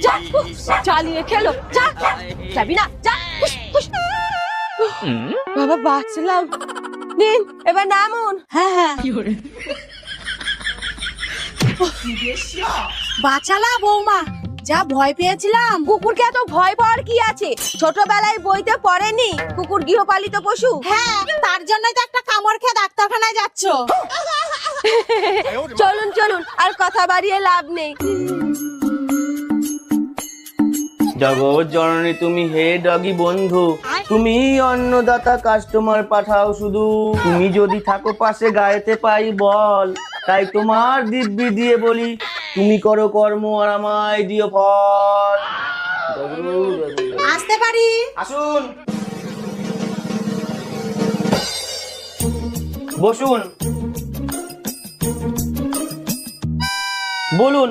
যা চালিয়ে খেলো, যা যাবি না, যা। বাবা বাঁচলাম। নিন এবার নামুন। হ্যাঁ হ্যাঁ বাঁচালা বৌমা, যা ভয় পেয়েছিলাম। কুকুরকে এত ভয় পাওয়ার কি আছে? ছোটবেলায় বইতে পড়েনি কুকুর গৃহপালিত পশু? হ্যাঁ, তার জন্যই তো একটা কামড় খেয়ে ডাক্তারখানায় যাচ্ছ। চলুন চলুন, আর কথা বাড়িয়ে লাভ নেই। জগৎ জননী তুমি হে ডগি বন্ধু, তুমি অন্নদাতা, কাস্টমার পাঠাও শুধু। তুমি যদি থাকো পাশে গায়েতে পাই বল, তাই তোমার দিব্যি দিয়ে বলি, তুমি করো কর্ম আর আমায় দিও ফল। আসতে পারি? আসুন, বসুন, বলুন